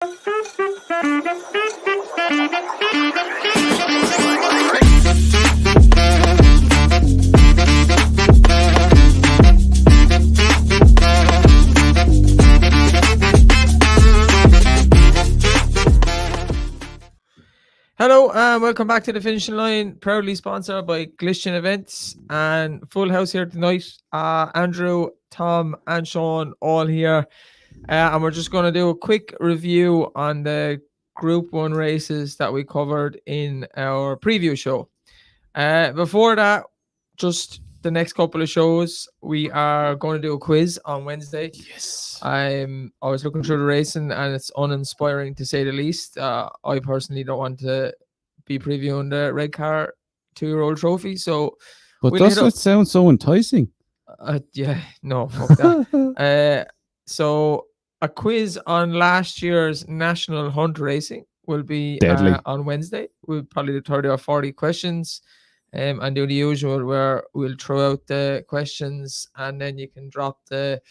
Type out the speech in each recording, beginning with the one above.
Hello and welcome back to the finishing line, proudly sponsored by Glistian Events, and full house here tonight. Andrew, Tom and Sean all here, and we're just going to do a quick review on the Group 1 races that we covered in our preview show. Before that, just the next couple of shows, we are going to do a quiz on Wednesday. Yes. I was looking through the racing and it's uninspiring to say the least. I personally don't want to be previewing the red car 2-year-old trophy. So, but doesn't it sound so enticing? Yeah, no, fuck that. So a quiz on last year's National Hunt Racing will be on Wednesday. We'll probably do 30 or 40 questions. And do the usual where we'll throw out the questions and then you can drop the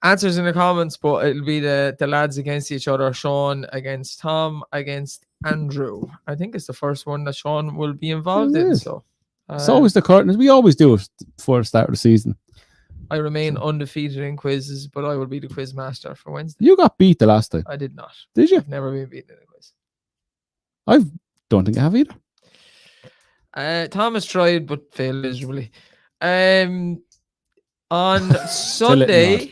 answers in the comments, but it'll be the lads against each other. Sean against Tom against Andrew. I think it's the first one that Sean will be involved in. So it's always the curtain. We always do it before the start of the season. I remain undefeated in quizzes, but I will be the quiz master for Wednesday. You got beat the last time. I did not. Did you? I've never been beaten in a quiz. I don't think I have either. Thomas tried but failed miserably. On Sunday,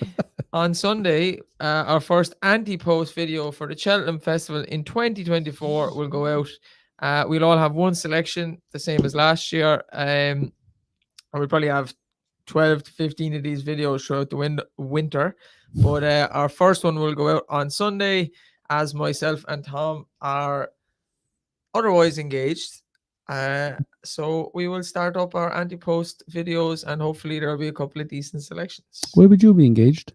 our first anti-post video for the Cheltenham Festival in 2024 will go out. We'll all have one selection, the same as last year. And we'll probably have 12 to 15 of these videos throughout the winter. But our first one will go out on Sunday, as myself and Tom are otherwise engaged. So we will start up our anti-post videos and hopefully there will be a couple of decent selections. Where would you be engaged?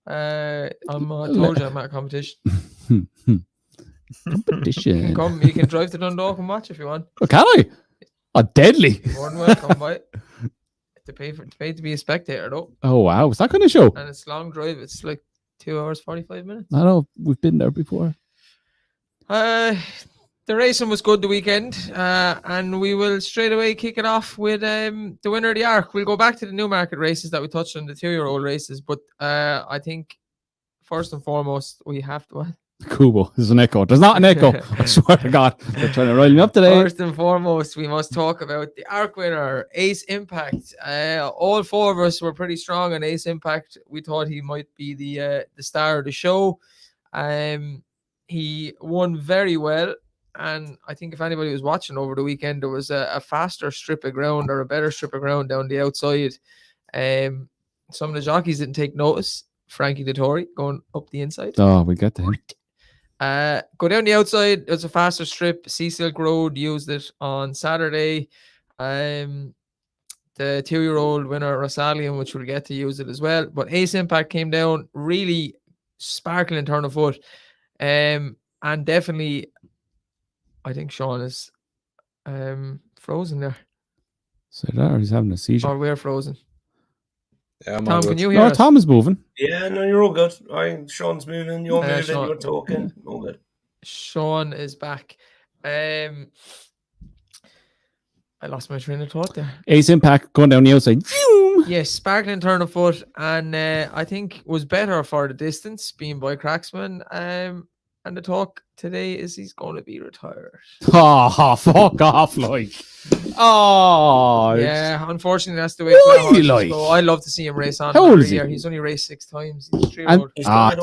I told you I'm at a competition. Competition. You can drive to Dundalk and watch if you want. Oh, can I? Oh, deadly. You're more than welcome by. To pay to be a spectator though. Oh wow, is that kind of show? And it's long drive. It's like 2 hours 45 minutes. I know, we've been there before. The racing was good the weekend, and we will straight away kick it off with the winner of the Arc. We'll go back to the Newmarket races that we touched on, the 2-year-old races, but I think first and foremost we have to. What? Kubo, there's an echo. There's not an echo. I swear to God, they're trying to rile me up today. First and foremost, we must talk about the Arc winner, Ace Impact. All four of us were pretty strong on Ace Impact. We thought he might be the star of the show. He won very well. And I think if anybody was watching over the weekend, there was a faster strip of ground or a better strip of ground down the outside. Some of the jockeys didn't take notice. Frankie Dettori going up the inside. Oh, we get to him. Go down the outside. It's a faster strip. Sea Silk Road used it on Saturday. The 2-year-old winner, Rosalian, which we'll get to, use it as well. But Ace Impact came down really sparkling turn of foot. And definitely, I think Sean is frozen there. So that, he's having a seizure. Or we're frozen. Yeah, Tom, can you hear us? Tom is moving. Yeah, no, you're all good. Sean's moving, you're moving, Sean, you're talking. All good. Sean is back. I lost my train of thought there. Ace Impact going down the outside. Yes, sparkling turn of foot, and I think was better for the distance, being by Cracksman. And the talk today is he's going to be retired. Oh, fuck off, like. Oh. Yeah, unfortunately, that's the way it's go. I'd love to see him race on. How old is he? He's only raced 6 times. He's 3 years old. He's done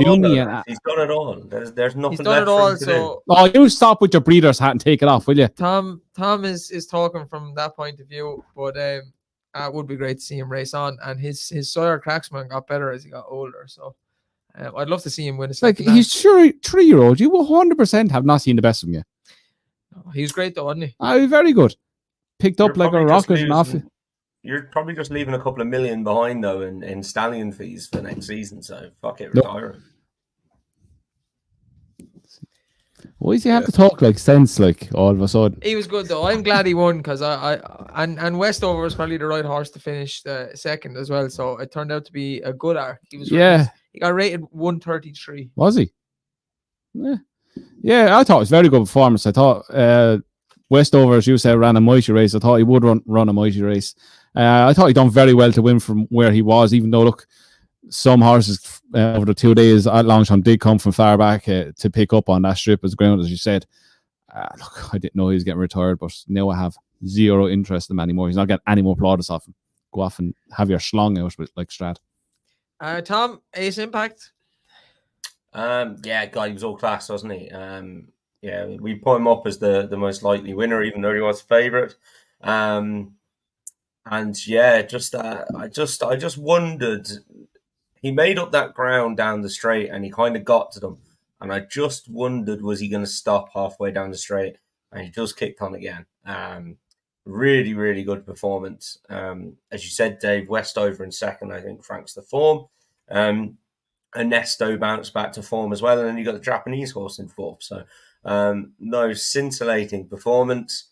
it all. There's nothing. He's done it all. So, you stop with your breeder's hat and take it off, will you? Tom is talking from that point of view, but it would be great to see him race on. And his sire Cracksman got better as he got older. So. I'd love to see him win a second. Like, he's sure 3-year-old. You 100% have not seen the best of him yet. No, he was great though, wasn't he? Very good. Picked up like a rocket and off. You're probably just leaving a couple of million behind though in stallion fees for next season. So fuck it, retire him. Why does he have to talk like sense, like all of a sudden? He was good though. I'm glad he won because and Westover was probably the right horse to finish the second as well. So it turned out to be a good arc. He was he got rated 133. Was he? Yeah, I thought it was a very good performance. I thought Westover, as you said, ran a mighty race. I thought he would run a mighty race. I thought he done very well to win from where he was, even though, look, some horses over the 2 days at Longchamp did come from far back to pick up on that strip as ground, as you said. Look, I didn't know he was getting retired, but now I have zero interest in him anymore. He's not getting any more plaudits off him. Go off and have your schlong out with like Strad. Tom, Ace Impact. Yeah, God, he was all class, wasn't he? Yeah, we put him up as the most likely winner, even though he was favourite. And yeah, I just wondered. He made up that ground down the straight, and he kind of got to them. And I just wondered, was he going to stop halfway down the straight? And he just kicked on again. Really, really good performance. As you said, Dave, Westover in second. I think Frank's the form. Ernesto bounced back to form as well, and then you got the Japanese horse in fourth. So no, scintillating performance.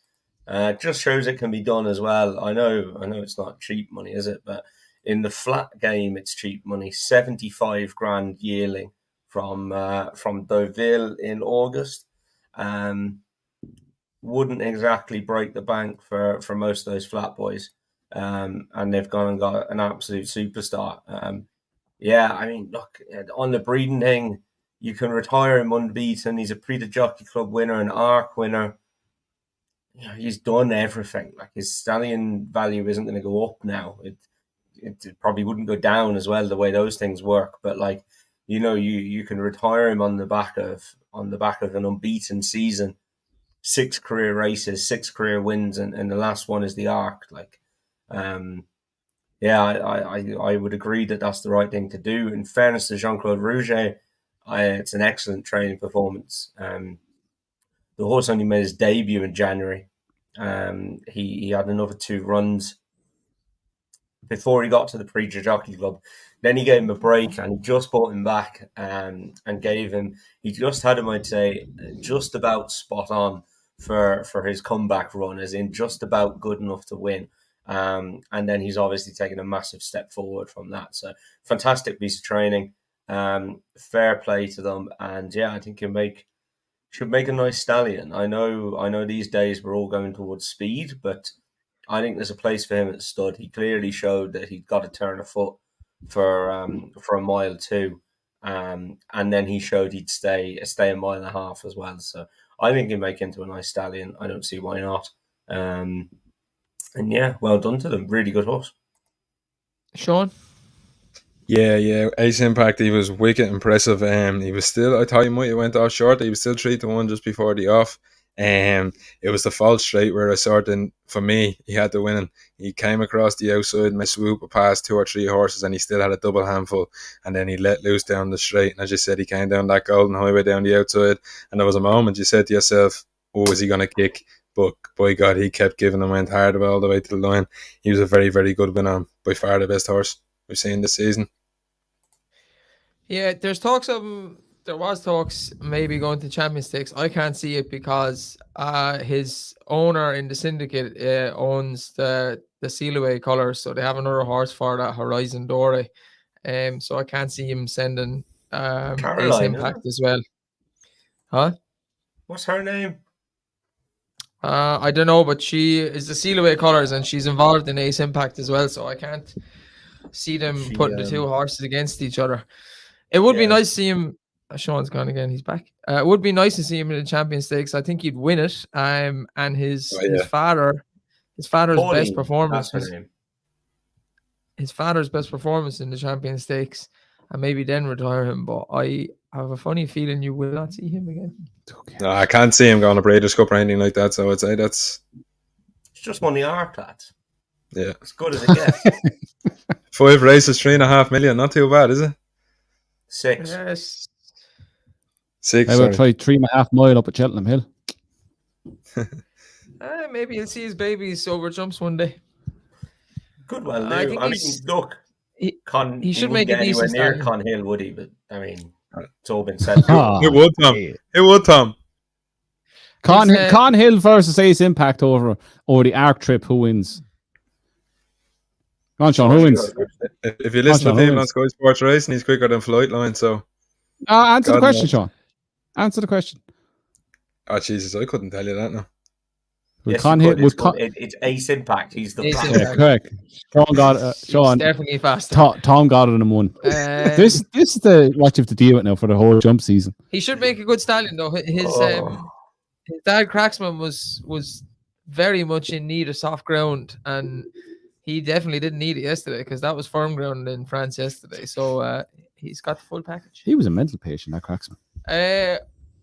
Just shows it can be done as well. I know it's not cheap money, is it? But in the flat game, it's cheap money. 75 grand yearling from Deauville in August. Wouldn't exactly break the bank for most of those flat boys. And they've gone and got an absolute superstar. Yeah, I mean, look, on the breeding thing, you can retire him unbeaten. He's a Prix de Jockey Club winner, an ARC winner. You know, he's done everything. Like, his stallion value isn't going to go up now. It probably wouldn't go down as well, the way those things work. But like, you know, you can retire him on the back of an unbeaten season, 6 career races, 6 career wins, and the last one is the ARC. Like, yeah, I would agree that that's the right thing to do. In fairness to Jean-Claude Rouget, it's an excellent training performance. The horse only made his debut in January. He had another 2 runs before he got to the Prix de Jockey Club. Then he gave him a break, and he just brought him back and gave him. He just had him, I'd say, just about spot on for his comeback run, as in just about good enough to win. And then he's obviously taken a massive step forward from that. So fantastic piece of training. Fair play to them, and yeah, I think should make a nice stallion. I know these days we're all going towards speed, but I think there's a place for him at the stud. He clearly showed that he'd got to turn a foot for a mile too, and then he showed he'd stay a mile and a half as well. So I think he'll make into a nice stallion. I don't see why not. And yeah, well done to them. Really good horse. Sean? Yeah. Ace Impact, he was wicked impressive. He was still, I thought he might have went off short. He was still 3-1 just before the off. It was the false straight where I sort of, for me, he had to win. And he came across the outside, my swoop past 2 or 3 horses, and he still had a double handful. And then he let loose down the straight. And as you said, he came down that golden highway down the outside. And there was a moment you said to yourself, oh, is he going to kick? But by God, he kept giving and went hard all the way to the line. He was a very, very good winner. By far the best horse we've seen this season. Yeah, there was talks maybe going to Champion Stakes. I can't see it because his owner in the syndicate owns the Sealaway colours, so they have another horse for that, Horizon Dore. So I can't see him sending Ace Impact as well. Huh? What's her name? I don't know, but she is the Sealaway colours and she's involved in Ace Impact as well, so I can't see them putting the 2 horses against each other. It would be nice to see him. Sean's gone again. He's back. It would be nice to see him in the Champion Stakes. I think he'd win it. And his father's best performance was his father's best performance in the Champion Stakes, and maybe then retire him. But I have a funny feeling you will not see him again. Okay. No, I can't see him going to Breeders' Cup or anything like that. So I'd say it's just won the ARC, lads. Yeah, as good as it gets. 5 races, 3.5 million. Not too bad, is it? 6. Yes. 6. I will try 3.5 mile up at Cheltenham Hill. Maybe he'll see his babies over jumps one day. Good well do. I mean, look, he should make it anywhere near Con Hill, would he? But I mean, it's all been said. It would, Tom. It would, Tom. Con Hill versus Ace Impact over the ARC trip. Who wins? Go on, Sean. Who wins? If you listen to him on Sky Sports Racing, he's quicker than Flightline. So answer the question, Sean. Answer the question. Oh Jesus, I couldn't tell you that now. Would Yes, Con you hit? could. It's Ace Impact. He's the Ace black. Impact. Yeah, correct. Sean got He's Sean. definitely faster. Tom got it in one. This is the what you have to deal with now for the whole jump season. He should make a good stallion though. His dad Cracksman was very much in need of soft ground, and he definitely didn't need it yesterday because that was firm ground in France yesterday. So he's got the full package. He was a mental patient, that Cracksman.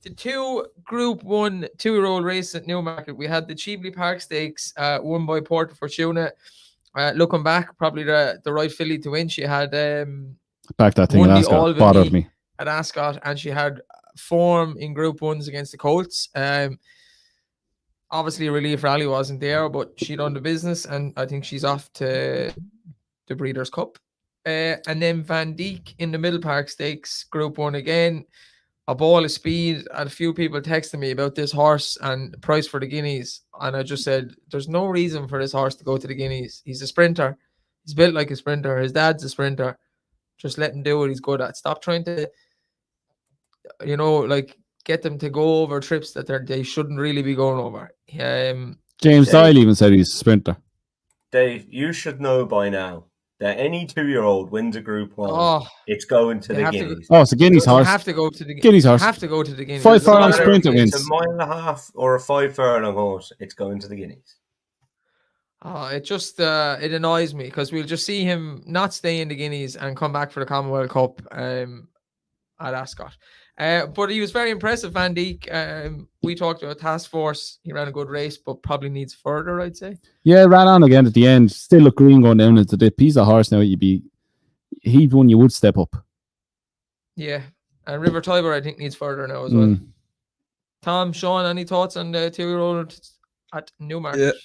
The two Group 1 2-year-old race at Newmarket, we had the Cheveley Park Stakes won by Porta Fortuna. Looking back, probably the right filly to win. She had Back that thing won in the Ascot Albany bothered me. at Ascot, and she had form in Group 1s against the Colts. Obviously, Relief Rally wasn't there, but she done the business, and I think she's off to the Breeders' Cup. And then Van Dijk in the Middle Park Stakes, Group 1 again. A ball of speed, and a few people texted me about this horse and the price for the Guineas, and I just said there's no reason for this horse to go to the Guineas. He's a sprinter. He's built like a sprinter. His dad's a sprinter. Just let him do what he's good at. Stop trying to, get them to go over trips that they shouldn't really be going over. James Doyle even said he's a sprinter. Dave, you should know by now that any 2-year-old wins a Group 1, it's going to the Guineas. It's a Guineas horse. Have to go to the Guineas horse. Have to go to the Guineas. 5 furlong sprint it wins. It's a 1.5 or a 5 furlong horse. It's going to the Guineas. It just it annoys me because we'll just see him not stay in the Guineas and come back for the Commonwealth Cup at Ascot. But he was very impressive, Van Dijk. We talked about Task Force. He ran a good race, but probably needs further, I'd say. Yeah, ran on again at the end. Still look green going down into the piece of horse now. He'd one you would step up. Yeah, and River Tiber I think needs further now as well. Tom, Sean, any thoughts on the 2-year-old at Newmarket?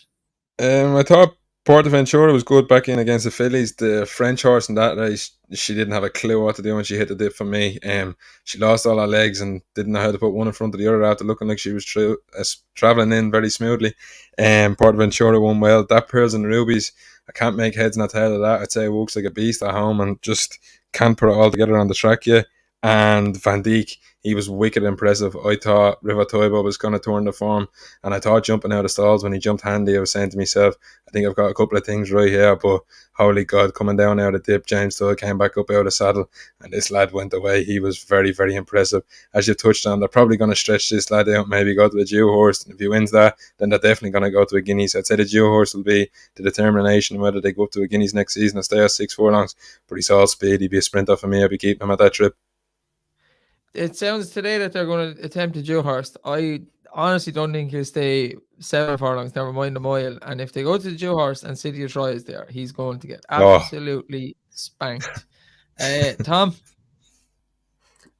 Yeah, I thought Portaventura was good back in against the fillies. The French horse in that race, she didn't have a clue what to do when she hit the dip for me. She lost all her legs and didn't know how to put one in front of the other after looking like she was travelling in very smoothly. Portaventura won well. That Pearls and Rubies, I can't make heads nor tail of that. I'd say it walks like a beast at home and just can't put it all together on the track yet. And Van Dijk, he was wicked impressive. I thought River Toibo was going to turn the form, and I thought jumping out of stalls when he jumped handy, I was saying to myself, I think I've got a couple of things right here, but holy God, coming down out of the dip, James Doyle came back up out of the saddle, and this lad went away. He was very, very impressive. As you touched on, they're probably going to stretch this lad out, maybe go to a Jew horse. If he wins that, then they're definitely going to go to a Guineas. I'd say the Jew horse will be the determination whether they go up to a Guineas next season or stay at 6 furlongs, but he's all speed. He'd be a sprinter for me. I'd be keeping him at that trip. It sounds today that they're going to attempt a Dewhurst. I honestly don't think he'll stay 7 furlongs, never mind a mile. And if they go to the Dewhurst and City of Troy is there, he's going to get absolutely spanked. Tom?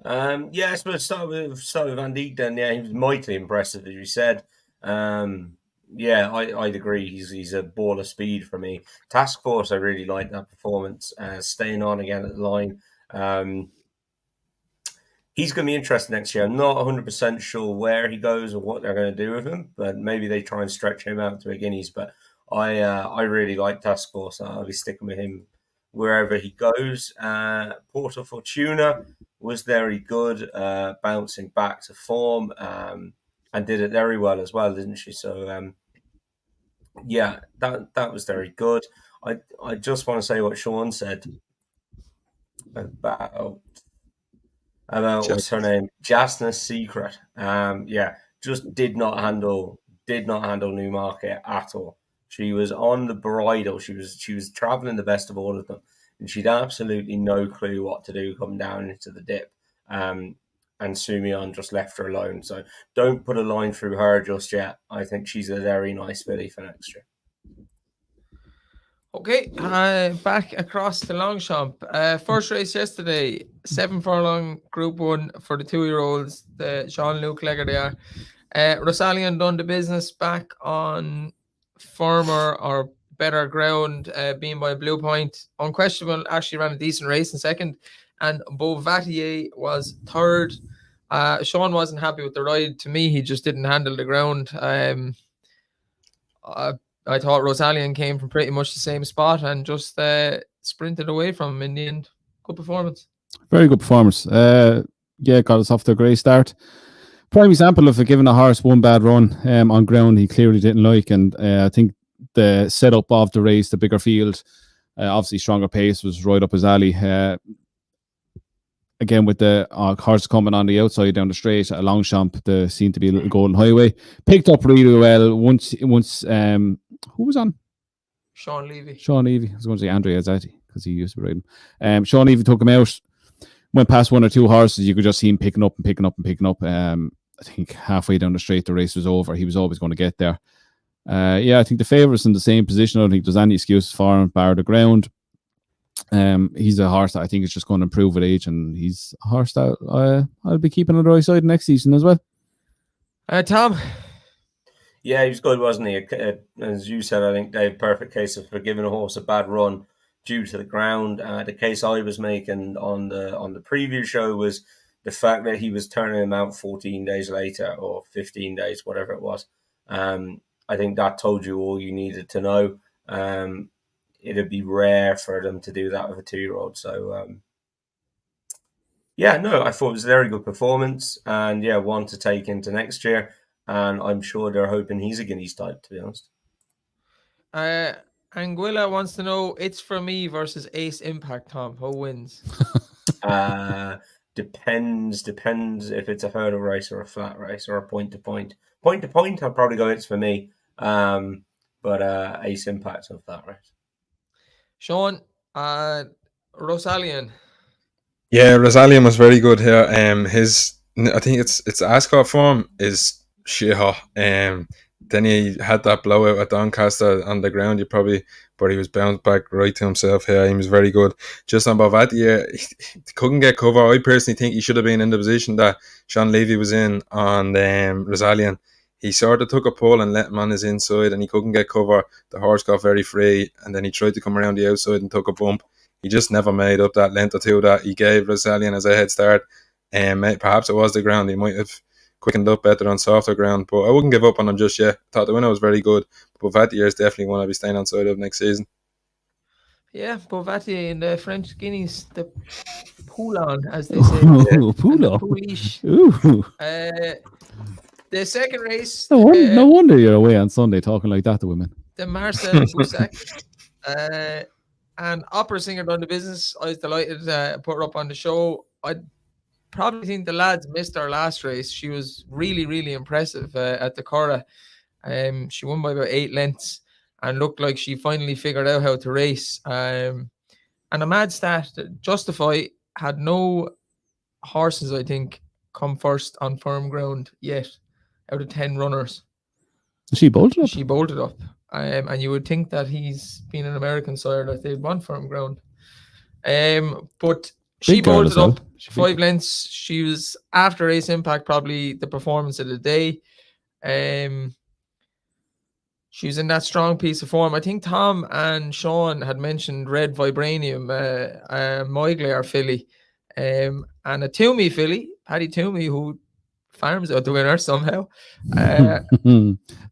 Yeah, so let's start with Van Dijk then. Yeah, he was mightily impressive, as you said. Yeah, I'd agree. He's a ball of speed for me. Task Force, I really like that performance. Staying on again at the line. He's going to be interesting next year. I'm not 100% sure where he goes or what they're going to do with him, but maybe they try and stretch him out to a Guineas. But I really like Task Force. I'll be sticking with him wherever he goes. Porta Fortuna was very good, bouncing back to form, and did it very well as well, didn't she? So, yeah, that was very good. I just want to say what Sean said about what's her name, Jasna's Secret. Yeah, just did not handle Newmarket at all. She was on the bridle. She was traveling the best of all of them, and she'd absolutely no clue what to do coming down into the dip. And Sumion just left her alone. So don't put a line through her just yet. I think she's a very nice filly for next year. Okay, back across to Longchamp. First race yesterday, 7 furlong Group 1 for the 2-year-olds, the Jean-Luc Leger they are. Rosalian done the business back on firmer or better ground, being by Blue Point. Unquestionable, actually ran a decent race in second. And Beauvatier was third. Sean wasn't happy with the ride. To me, he just didn't handle the ground. I thought Rosalian came from pretty much the same spot and just sprinted away from him in the end. Good performance. Very good performance. Yeah, got us off to a great start. prime example of giving a horse one bad run on ground he clearly didn't like, and I think the setup of the race, the bigger field, obviously stronger pace was right up his alley. Again, with the horse coming on the outside down the straight at Longchamp, there seemed to be a little golden highway. Picked up really well. Once who was on? Sean Levy. Sean Levy. I was going to say Andrea Zatti because he used to ride him. Sean Levy took him out, went past one or two horses. You could just see him picking up. I think halfway down the straight, the race was over. He was always going to get there. I think the favourite's in the same position. I don't think there's any excuses for him, bar the ground. He's a horse that I think is just going to improve with age, and he's a horse that I'll be keeping on the right side next season as well. Tom? Yeah, he was good, wasn't he? As you said, I think, Dave, perfect case of giving a horse a bad run due to the ground. The case I was making on the preview show was the fact that he was turning him out 14 days later or 15 days, whatever it was. I think that told you all you needed to know. It'd be rare for them to do that with a 2-year-old. So, I thought it was a very good performance, and one to take into next year. And I'm sure they're hoping he's a Guineas type, to be honest. Anguilla wants to know, it's for me versus Ace Impact, Tom. Who wins? Depends if it's a hurdle race or a flat race or a point to point. Point to point, I'll probably go it's for me. But Ace Impact of that race. Sean, Rosalian. Yeah, Rosalian was very good here. I think it's Ascot form is shit hot. Then he had that blowout at Doncaster on the ground. But he was bounced back right to himself here. He was very good. Just on Bavatia, he couldn't get cover. I personally think he should have been in the position that Sean Levy was in on Rosalian. He sort of took a pull and let him on his inside, and he couldn't get cover. The horse got very free, and then he tried to come around the outside and took a bump. He just never made up that length or two that he gave Rosalian as a head start. Perhaps it was the ground. He might have quickened up better on softer ground, but I wouldn't give up on him just yet. I thought the winner was very good. Bavatia is definitely one I'll be staying on side of next season. Yeah, Bavatia in the French Guineas, the Poulon, as they say. Poulon. The second race. No wonder you're away on Sunday talking like that to women. The Marcel Boussac. And opera singer done the business. I was delighted to put her up on the show. I probably think the lads missed her last race. She was really, really impressive at the Curragh. She won by about 8 lengths and looked like she finally figured out how to race. And a mad stat, Justify had no horses, I think, come first on firm ground yet out of 10 runners. She bolted up. She bolted up. And you would think that he's been an American sire that they'd want firm ground. But she bolted up 5 lengths. She was, after Ace Impact, probably the performance of the day. She was in that strong piece of form. I think Tom and Sean had mentioned Red Vibranium, Moigler filly, and a Toomey filly, Paddy Toomey, who farms out the winner somehow.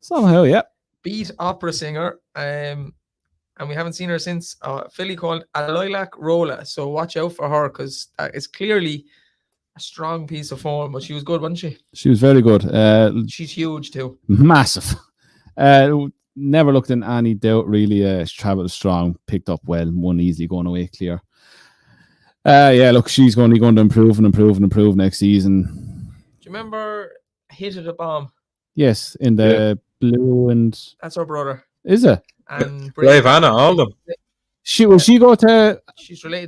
Somehow, yeah. Beat Opera Singer, and we haven't seen her since. A filly called a Lilac Rolla, so watch out for her because it's clearly a strong piece of form. But she was good, wasn't she? She was very good. She's huge too. Massive. Never looked in any doubt really. She travelled strong, picked up well, won easy, going away clear. Look, she's going to improve next season. Do you remember Hit of the Bomb? Yes, in the blue and... That's her brother. Is it? And Brave Anna, all of them. She's related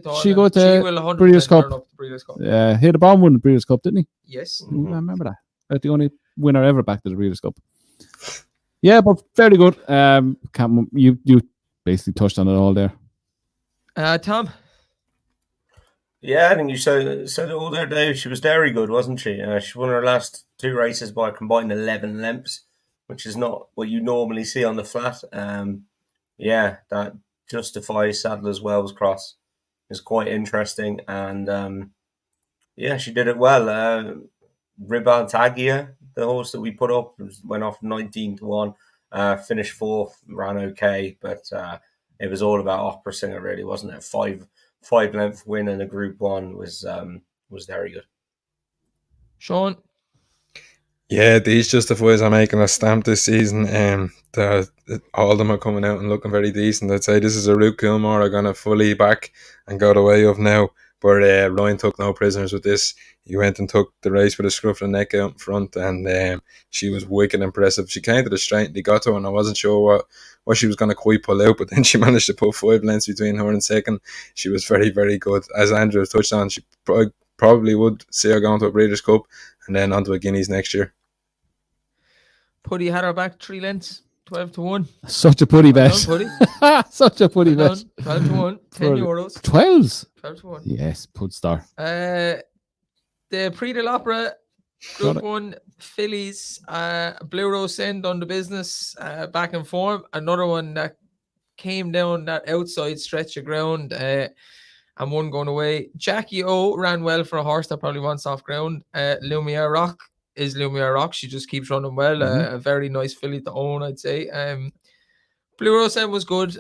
to all She them. go to She will 100% Breeders' Cup. turn up to Breeders' Cup. Hit the bomb won the Breeders' Cup, didn't he? Yes. I remember that. That's the only winner ever back to the Breeders' Cup. Yeah, but very good. You basically touched on it all there. Tom? Yeah, I think you said it all there, Dave. She was very good, wasn't she? She won her last 2 races by a combined 11 lengths, which is not what you normally see on the flat. That Justify Sadler's Wells cross is quite interesting. And, she did it well. Ribaltagia, the horse that we put up, went off 19-1, finished 4th, ran okay. But it was all about Opera Singer, really, wasn't it? 5-length win in a Group 1 was very good. Sean? Yeah, these justifiers are making a stamp this season. All of them are coming out and looking very decent. I'd say this is a Root Kilmore are going to fully back and go the way of now. But Ryan took no prisoners with this. He went and took the race with a scruff of the neck out in front, and she was wicked impressive. She came to the straight and he got to her, and I wasn't sure what she was going to quite pull out, but then she managed to put 5 lengths between her and second. She was very, very good. As Andrew touched on, she probably would see her going to a Breeders' Cup and then onto a Guineas next year. Putty had her back 3 lengths, 12-1. Such a putty Well bet. done, Putty. Such a putty Well bet. done. 12-1, 10 euros. 12s. 12-1. Yes, put star. The Prix de l'Opera Got Group it. 1 fillies, Blue Rose Send on the business, back in form. Another one that came down that outside stretch of ground, and one going away. Jackie O ran well for a horse that probably wants off ground. Lumiere Rock is Lumiere Rock. She just keeps running well. A very nice filly to own, I'd say. Blue Rose End was good.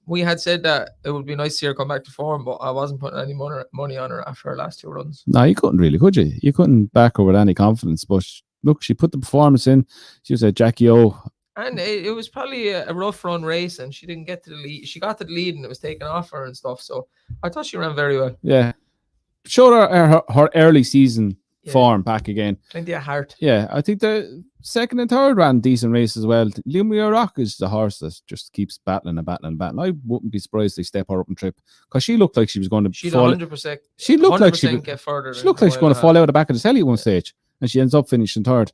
We had said that it would be nice to see her come back to form, but I wasn't putting any money on her after her last 2 runs. No, you couldn't really, could you? You couldn't back her with any confidence. But look, she put the performance in. She was a Jackie O. And it was probably a rough run race, and she didn't get to the lead. She got to the lead, and it was taken off her and stuff. So I thought she ran very well. Yeah. Showed her early season form back again. Plenty of heart. Yeah, I think the second and third ran decent races as well. Lumiere Rock is the horse that just keeps battling. I wouldn't be surprised they step her up and trip, because she looked like she was going to She'd fall. 100%. She looked like she get further. She looked like she was going to fall out of the back of the telly at one stage, and she ends up finishing third.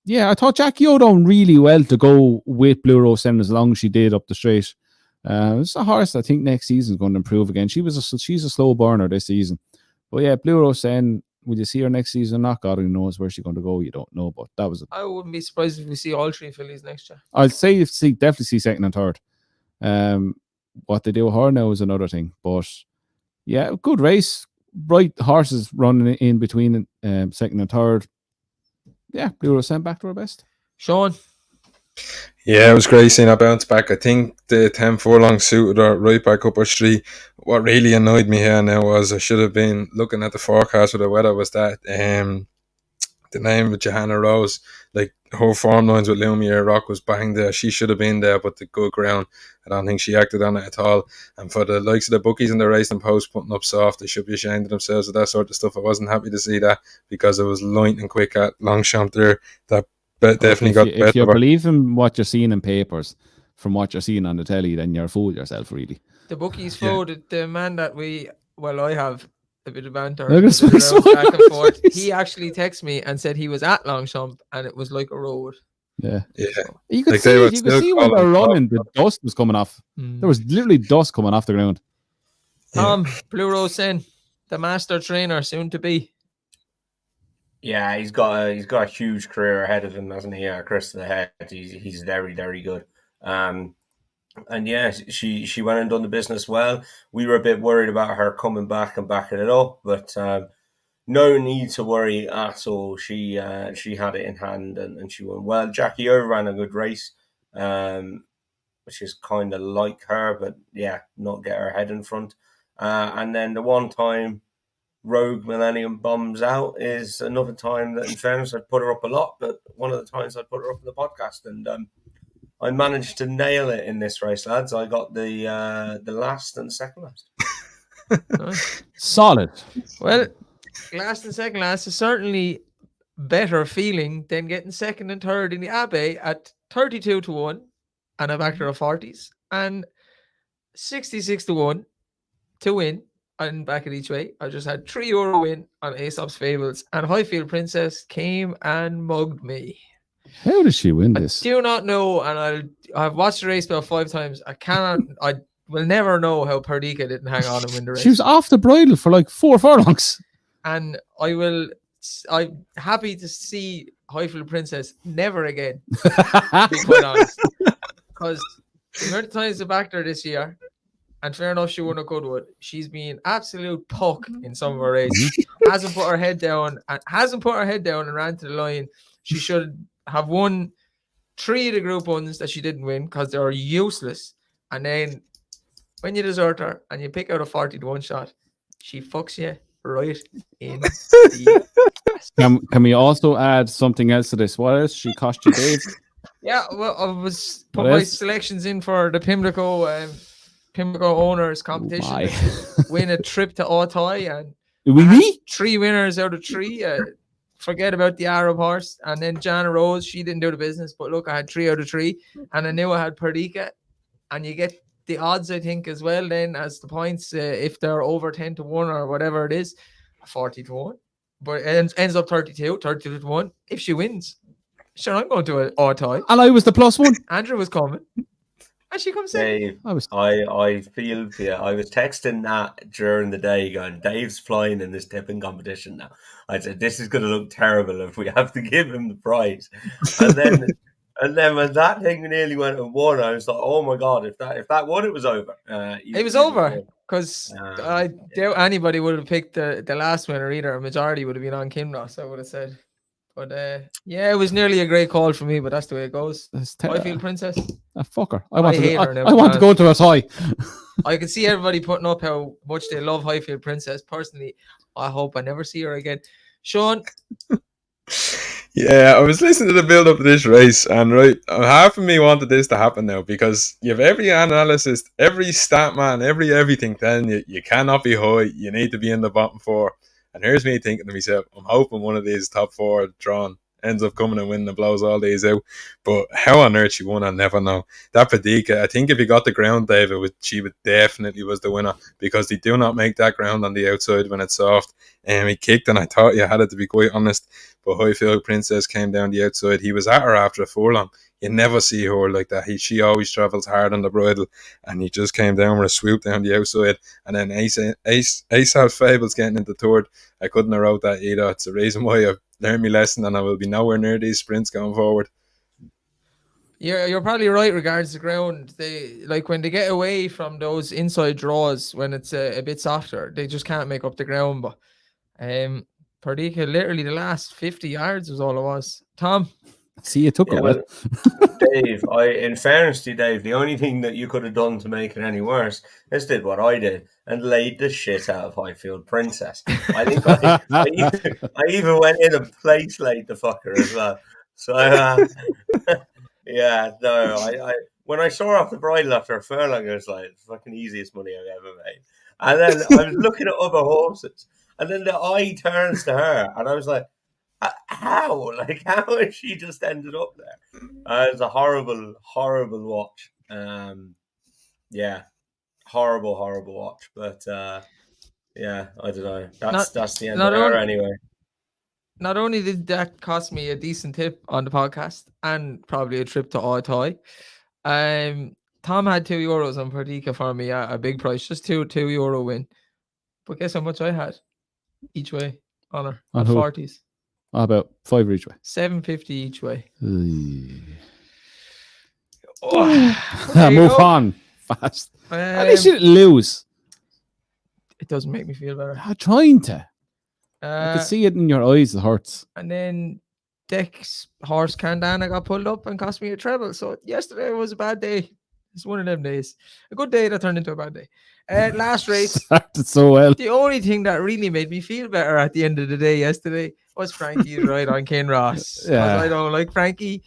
Yeah, I thought Jackie O done really well to go with Blue Rose End as long as she did up the straight. It's a horse I think next season is going to improve again. She's a slow burner this season, but yeah, Blue Rose End. Will you see her next season? Not God only knows where she's going to go. You don't know, but that was. I wouldn't be surprised if we see all 3 fillies next year. I'll say definitely see second and third. What they do with her now is another thing, but yeah, good race. Bright horses running in between second and third. Yeah, Blue Rose End back to her best. Sean. Yeah, it was great seeing her bounce back. I think the 10 furlong suited her right back up her street. What really annoyed me here now was I should have been looking at the forecast for the weather, was that the name of Johanna Rose, like her form lines with Lumiere Rock was bang there. She should have been there, but the good ground, I don't think she acted on it at all. And for the likes of the bookies in the race and post putting up soft, they should be ashamed of themselves with that sort of stuff. I wasn't happy to see that, because it was lightning quick at Longchamp there. That definitely got better. If you believe in what you're seeing in papers from what you're seeing on the telly, then you're fooled yourself, really. The bookies voted the man that I have a bit of banter back and forth. He actually texted me and said he was at Longchamp and it was like a road. Yeah. So, you could see when they're running, the dust was coming off. There was literally dust coming off the ground. Tom, Blue Rose End, the master trainer soon to be. Yeah, he's got a huge career ahead of him, hasn't he? Chris to the head. He's very, very good. And yeah, she went and done the business well. We were a bit worried about her coming back and backing it up, but no need to worry at all. She had it in hand and she won well. Jackie O ran a good race, which is kind of like her, but yeah, not get her head in front. And then the one time Rogue Millennium bombs out is another time that, in fairness, I'd put her up a lot, but one of the times I'd put her up in the podcast, and I managed to nail it in this race, lads. I got the last and second last. Nice. Solid. Well, last and second last is certainly better feeling than getting second and third in the Abbey at 32-1, and I backed her at 40s, and 66-1 to win. And back it each way. I just had €3 win on Aesop's Fables, and Highfield Princess came and mugged me. How did she win this? I do not know, and I've watched the race about 5 times. I will never know how Perdika didn't hang on and win the race. She was off the bridle for like 4 furlongs. And I'm happy to see Highfield Princess never again, to be quite honest. Because the amount of times I backed her this year, and fair enough, she won a good one. She's been absolute puck in some of her races. hasn't put her head down and ran to the line. She should have won 3 of the Group 1s that she didn't win because they were useless. And then when you desert her and you pick out a 40-1 shot, she fucks you right in the Can we also add something else to this? What else she cost you, Dave? Yeah, well, I was put What my else? selections in for the Pimlico owners competition. my. To win a trip to Otay, and Oui, I had oui. 3 winners out of 3. Forget about the Arab horse, and then Jana Rose. She didn't do the business, but look, I had 3 out of 3, and I knew I had Perdika, and you get the odds, I think, as well. Then as the points, if they're over 10-1 or whatever it is, 40-1, but it ends up 32-1 if she wins. Sure, I'm going to Otay. And I was the +1. Andrew was coming. And she comes second. Dave, I was. I feel for you. I was texting that during the day going, Dave's flying in this tipping competition now. I said, this is going to look terrible if we have to give him the prize. And then when that thing nearly went and won, I was like, oh my God, if that won, it was over. It was over because I yeah. doubt anybody would have picked the last winner either. A majority would have been on Kinross, I would have said. But yeah, it was nearly a great call for me, but that's the way it goes. Highfield Princess. Fuck her. I hate her now, I want to go to a tie. I can see everybody putting up how much they love Highfield Princess. Personally, I hope I never see her again. Sean? Yeah, I was listening to the build up to this race, and right, half of me wanted this to happen now because you have every analysis, every stat man, everything telling you cannot be high, you need to be in the bottom 4. And here's me thinking to myself, I'm hoping one of these top 4 drawn ends up coming and winning and blows all these out. But how on earth she won, I never know. That Perdika, I think if you got the ground, Dave, she would definitely was the winner because they do not make that ground on the outside when it's soft. And he kicked, and I thought you had it, to be quite honest. But Highfield Princess came down the outside. He was at her after a furlong. You never see her like that. She always travels hard on the bridle, and he just came down with a swoop down the outside. And then Ace had Fables getting into 3rd. I couldn't have wrote that either. It's the reason why I've learned my lesson, and I will be nowhere near these sprints going forward. You're probably right regards the ground. They like when they get away from those inside draws when it's a bit softer, they just can't make up the ground. But Perdika, literally the last 50 yards was all it was. Tom? See, it took a while. Dave, in fairness to you, Dave, the only thing that you could have done to make it any worse is did what I did and laid the shit out of Highfield Princess. I think I even went in and place laid the fucker as well. So yeah, no, I when I saw her off the bridle after a furlong, I was like, it's the fucking easiest money I've ever made. And then I was looking at other horses, and then the eye turns to her, and I was like, how? Like, how has she just ended up there? It was a horrible, horrible watch. Yeah, horrible watch. But yeah, I don't know. That's the end of her anyway. Not only did that cost me a decent tip on the podcast and probably a trip to Otay, Tom had €2 on Perdika for me at a big price, just €2 win. But guess how much I had each way on her? On at who? 40s. About 5 each way. 750 each way. Move on fast. At least you didn't lose. It doesn't make me feel better. I'm trying to. I could see it in your eyes. It hurts. And then Deck's horse Candana got pulled up and cost me a treble. So yesterday was a bad day. It's one of them days. A good day that turned into a bad day. Last race. Started so well. The only thing that really made me feel better at the end of the day yesterday was Frankie's ride on Kinross. Yeah. I don't like Frankie.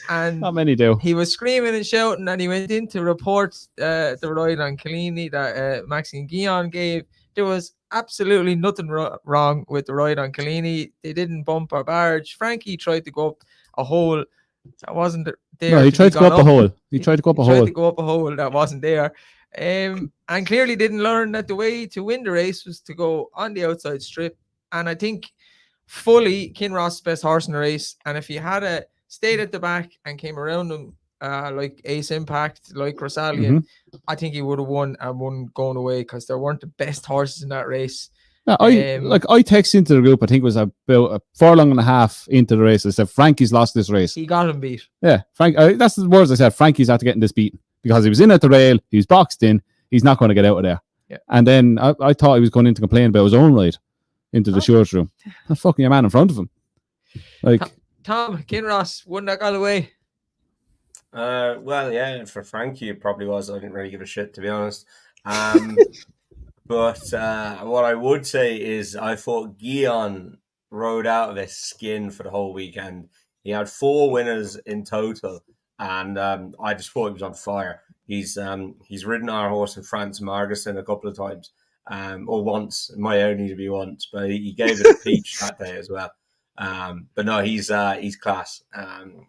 And not many do. He was screaming and shouting, and he went in to report the ride on Collini that Maxime Guyon gave. There was absolutely nothing wrong with the ride on Collini. They didn't bump or barge. Frankie tried to go up a hole that wasn't there. No, he tried to go up a hole. He tried to go up a hole. Tried to go up a hole that wasn't there. And clearly didn't learn that the way to win the race was to go on the outside strip. And I think fully Kinross' best horse in the race. And if he had stayed at the back and came around him like Ace Impact, like Rosalian, I think he would have won and won going away because there weren't the best horses in that race. No, I texted into the group. I think it was about a furlong and a half into the race. I said Frankie's lost this race. He got him beat. Yeah, that's the words I said. Frankie's after getting this beaten because he was in at the rail. He was boxed in. He's not going to get out of there. Yeah. And then I thought he was going in to complain about his own ride into the short room. That's fucking a man in front of him. Like Tom Kinross won that got away. Well, yeah, for Frankie it probably was. I didn't really give a shit, to be honest. But what I would say is I thought Guyon rode out of his skin for the whole weekend. He had 4 winners in total, and I just thought he was on fire. He's ridden our horse in France, Margesson, a couple of times, or once. It might only be once, but he gave it a peach that day as well. But no, he's class.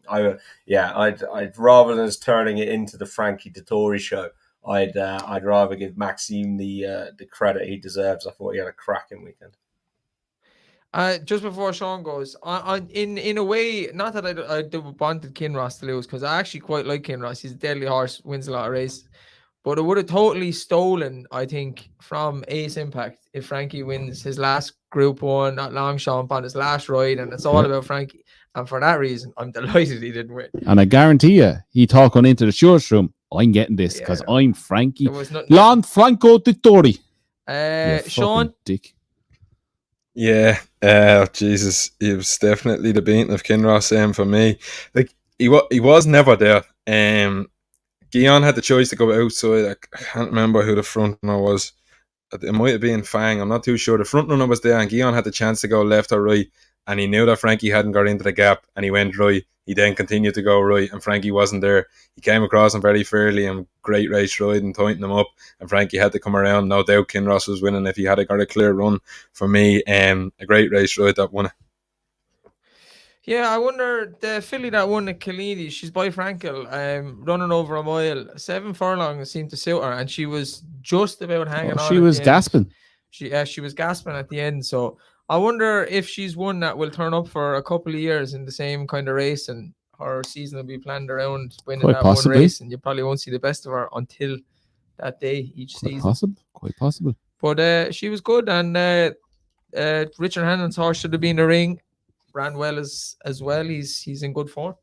I'd rather than us turning it into the Frankie Dettori show, I'd rather give Maxime the credit he deserves. I thought he had a cracking weekend. Just before Sean goes, in a way, not that I wanted Kinross to lose, because I actually quite like Kinross. He's a deadly horse, wins a lot of races. But it would have totally stolen, I think, from Ace Impact if Frankie wins his last Group 1 at Longchamp on his last ride, and it's all about Frankie. And for that reason, I'm delighted he didn't win. And I guarantee you, he talked on into the stewards room, I'm getting this because I'm Frankie. Franco Dettori. Sean? Dick. Yeah, Jesus, it was definitely the beating of Kinross for me. Like he was never there. Guyon had the choice to go outside. I can't remember who the front runner was. It might have been Fang. I'm not too sure. The front runner was there, and Guyon had the chance to go left or right, and he knew that Frankie hadn't got into the gap, and he went right. He then continued to go right, and Frankie wasn't there. He came across him very fairly and great race ride and tightened him up, and Frankie had to come around. No doubt Kinross was winning if he had got a clear run. For me, a great race ride that won it. Yeah, I wonder, the filly that won at Killeen, she's by Frankel, running over a mile, 7 furlongs seemed to suit her, and she was just about hanging on. She was gasping. She was gasping at the end. So I wonder if she's one that will turn up for a couple of years in the same kind of race, and her season will be planned around winning Quite that possibly. one race, and you probably won't see the best of her until that day each season. Quite possible. But she was good, and Richard Hannon's horse should have been in the ring. Ran well as well. He's in good form.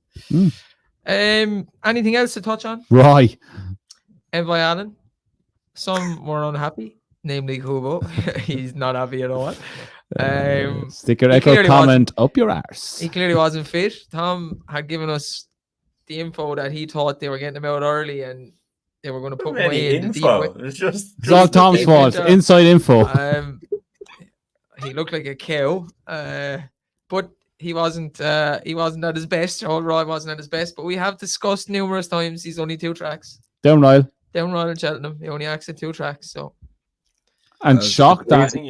Anything else to touch on? Right. Envoy Allen. Some were unhappy, namely Kubo. He's not happy at all. Sticker echo comment up your arse. He clearly wasn't fit. Tom had given us the info that he thought they were getting him out early and they were going to put him away in the deep. It's all Tom's fault. Inside info. He looked like a cow, but he wasn't at his best. Overall, wasn't at his best. But we have discussed numerous times he's only 2 tracks. Down Royal and Cheltenham. He only acts at 2 tracks. So, and shocked that I think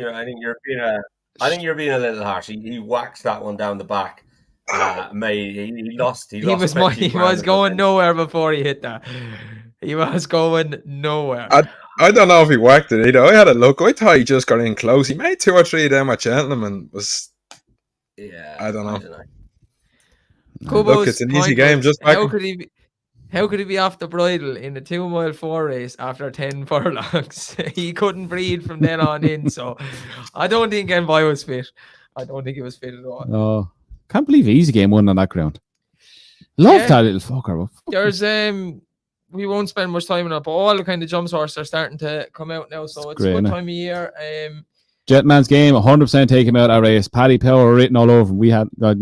you're being a little harsh. He whacked that one down the back. He lost. He was going nowhere before he hit that. He was going nowhere. I don't know if he whacked it either. I had a look. I thought he just got in close. He made 2 or 3 of them at Cheltenham and was. Yeah, I don't know. Look, it's an easy game. Just how could he be off the bridle in a 2 mile 4 race after 10 furlongs? He couldn't breathe from then on in. So I don't think Envoy was fit. I don't think he was fit at all. Oh, can't believe easy game won on that ground. Love that little fucker. There's we won't spend much time on it, but all the kind of jump horses are starting to come out now. So it's a good time of year. Jetman's game, 100% take him out of race. Paddy Power written all over him. We had a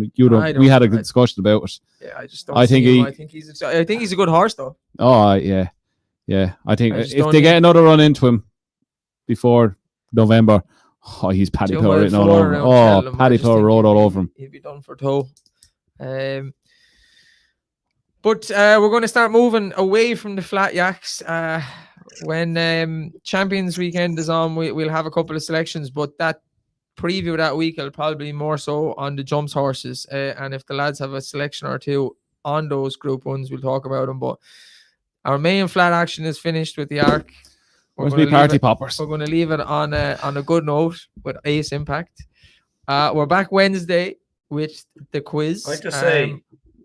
good discussion about it. Yeah, I just don't. I think he's a good horse though. Oh yeah. I think if they get another run into him before November, he's Paddy Power written all over him. Oh, Paddy Power rode all over him. He'll be done for toe. But we're going to start moving away from the flat yaks. When Champions Weekend is on, we'll have a couple of selections, but that preview that week will probably be more so on the jumps horses. And if the lads have a selection or 2 on those Group 1s, we'll talk about them. But our main flat action is finished with the Arc. Must be party poppers. We're going to leave it on a good note with Ace Impact. We're back Wednesday with the quiz.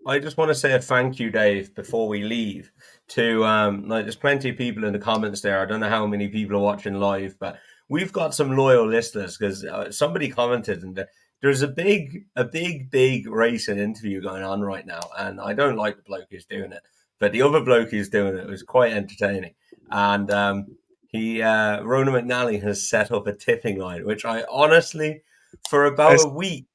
I just want to say a thank you, Dave, before we leave. To there's plenty of people in the comments there. I don't know how many people are watching live, but we've got some loyal listeners because somebody commented, and there's a big race and interview going on right now, and I don't like the bloke who's doing it, but the other bloke who's doing it was quite entertaining, and Rona McNally has set up a tipping line, which I honestly, for about a week,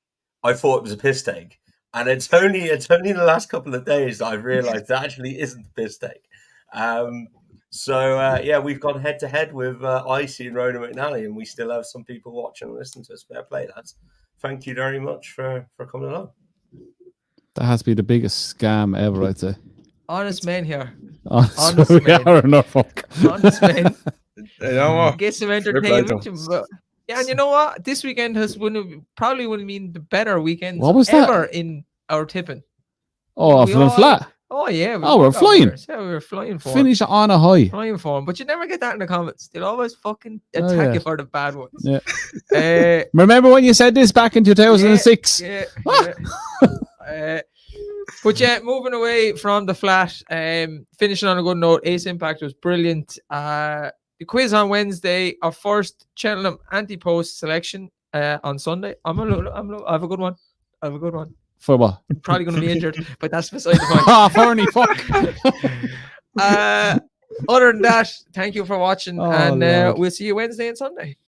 I thought it was a piss take. And it's only in the last couple of days that I've realised it actually isn't a piss take. We've gone head to head with Icy and Rona McNally, and we still have some people watching and listening to us. Fair play, lads. thank you very much for coming along. That has to be the biggest scam ever, I'd say. Honest men here. Honest men. we are in Norfolk. Honest men. You know what? Get some play to entertainment. 'em. Yeah, and you know what? This weekend probably would have been the better weekends What was that? ever in our tipping. Oh, We feeling all- flat. Oh yeah. We're got flying. winners. Yeah, we were flying for Finish on a high. flying for 'em. But you never get that in the comments. They'll always fucking Oh, attack yeah. you for the bad ones. Yeah. Remember when you said this back in 2006? Yeah. But yeah, moving away from the flat, finishing on a good note, Ace Impact was brilliant. The quiz on Wednesday, our first Cheltenham anti-post selection on Sunday. I have a good one. For what? Probably going to be injured, but that's beside the point. Oh, Fernie, fuck. Other than that, thank you for watching, Oh, and Lord. we'll see you Wednesday and Sunday.